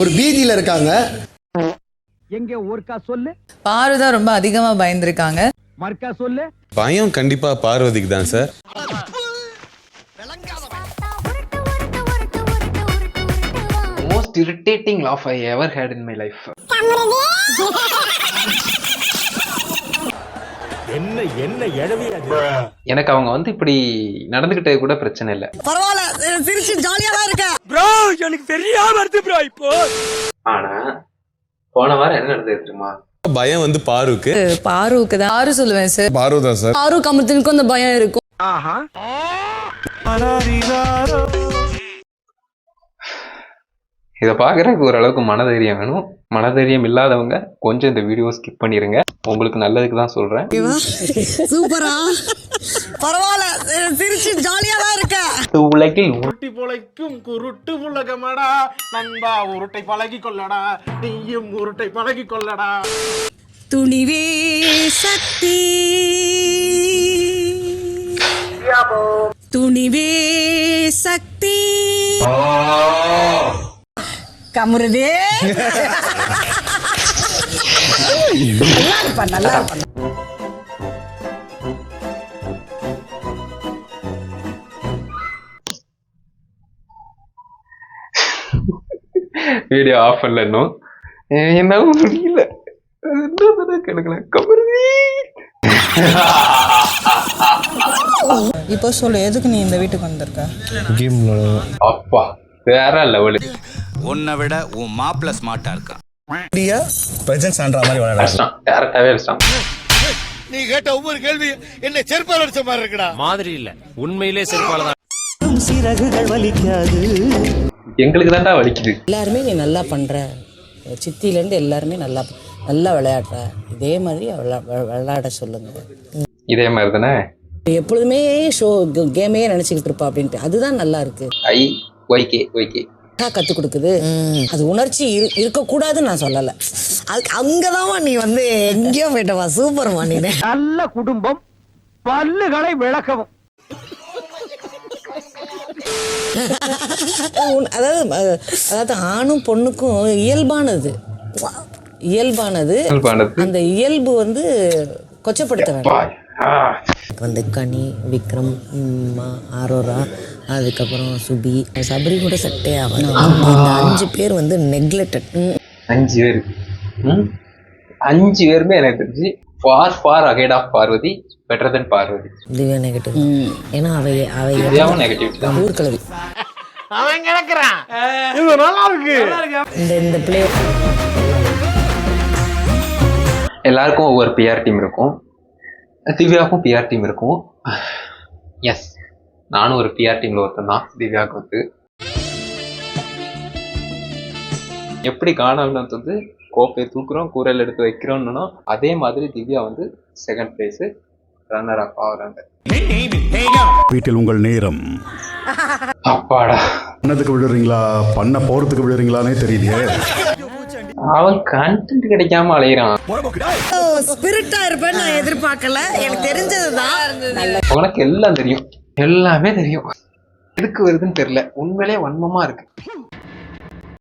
ஒரு பீதியில இருக்காங்க. எங்க ஒருக்கா சொல்லு. பாரு தான் ரொம்ப அதிகமா பயந்துருக்காங்க. மர்க்கா சொல்லு. பயம் கண்டிப்பா பார்வதிக்கு தான் sir. Most irritating laugh I ever had in my life. எனக்கு அவங்க வந்து இப்படி நடந்துகிட்டே கூட பிரச்சனை இல்ல. பரவாயில்ல, சிரிச்சு ஜாலியா தான் இருக்க. ப்ரோ எனக்கு சரியா வருது ப்ரோ இப்போ. ஆனா போன வாரம் என்ன நடந்தது தெரியுமா? பயம் வந்து பாருக்கு தான் பாரு சொல்லுவேன் சார். பாரு தான் சார். பாரு கமர்த்தினுக்கும் அந்த பயம் இருக்கும். ஆஹா. இதை பாக்குறதுக்கு ஓரளவுக்கு மனதைரியம் வேணும். மனதைரியம் இல்லாதவங்க கொஞ்சம் இந்த வீடியோ ஸ்கிப் பண்ணிருங்க. உங்களுக்கு நல்லதுக்கு தான் சொல்றேன். சூப்பரா, பரவாயில்ல, சிரிச்சு ஜாலியா தான் இருக்க. உலகில் உருட்டி பொழைக்கும் குருட்டு உலகமடா நண்பா, உருட்டை பழகி கொள்ளடா, நீயும் உருட்டை பழகி கொள்ளடா. துணிவே சக்தி, துணிவே சக்தி. கமுருதே நல்லா இருப்பா. வீடியோ ஆஃப் பண்ணல இன்னும். என்னால முடியல. இப்போ சொல்லு, எதுக்கு நீ இந்த வீட்டுக்கு வந்திருக்க? அப்பா வேற லெவலு. உன்னை விட உன் மாப்பிள்ள ஸ்மார்ட்டா இருக்கான். டேரக்டாவே அடிச்சான். நீ கேட்ட ஒவ்வொரு கேள்வி என்ன செருப்பால் அடிச்ச மாதிரி இருக்குடா. மாதிரி இல்ல, உண்மையிலே செருப்பால தான். சிறகுகள் வலிக்காது. எங்களுக்கு தான்டா வலிக்குது. எல்லாருமே நீ நல்லா பண்ற, சித்திலேருந்து எல்லாருமே நல்லா நல்லா விளையாடுற. இதே மாதிரி விளையாட சொல்லுங்க. இதே மாதிரி தானே எப்பொழுதுமே கேமே நினைச்சுக்கிட்டு இருப்பா அப்படின்ட்டு. அதுதான் நல்லா இருக்கு. ஒய்கே கத்து கொடுக்குது. அது உணர்ச்சி இருக்கக்கூடாதுன்னு நான் சொல்லலை. அதுக்கு அங்கதான் நீ வந்து எங்கேயோ போயிட்டவா. சூப்பர்மா நீ. நல்ல குடும்பம், பல்லுகளை விளக்கவும். அதாவது ஆணும் பொண்ணுக்கும் இயல்பானது. அந்த இயல்பு வந்து கொச்சப்படுத்த வேண்டாம். வந்து கனி, விக்ரம், ஆரோரா, அதுக்கப்புறம் சுபி, சபரி கூட சட்டே ஆகும். இந்த 5 பேர் வந்து நெக்லெக்டட். 5 பேர் 5 பேருமே எனக்கு தெரிஞ்சு far ahead of Parvathi, better than Parvathi. Divya negative. ஏன்னா திவ்யாவும் நெகட்டிவ் தான். ஊர்கலவி. அவன் கிடக்குறான். இது நல்லா இருக்கு. இந்த பிளே எல்லாருக்கும் ஒவ்வொரு பிஆர் டீம் இருக்கும். திவ்யாவுக்கும் பிஆர் டீம் இருக்கும். எஸ், நானும் ஒரு பிஆர் டீம்ல ஒருத்தன் தான். திவ்யாவுக்கு வந்து எப்படி காணாம வந்து கோப்பையை தூக்குறோம், கூரையில் எடுத்து வைக்கிறோம்னா அதே மாதிரி திவ்யா வந்து செகண்ட் பிளேஸ் ரன்னர் அப் ஆகுறாங்க. வீட்டில் உங்கள் நேரம் அப்பாடா, பண்ணதுக்கு விழுறீங்களா பண்ண போறதுக்கு விழுறீங்களானே தெரியலையே. அவன் கண்டென்ட் கிடைக்காம அலையிறான். ஸ்பிரிட்டா இருப்பேன்னு நான் எதிர்பார்க்கல. எனக்கு தெரிஞ்சதுதான். உனக்கு எல்லாம் தெரியும், எல்லாமே தெரியும். எதுக்கு வருதுன்னு தெரியல. உண்மையிலே வன்மமா இருக்கு.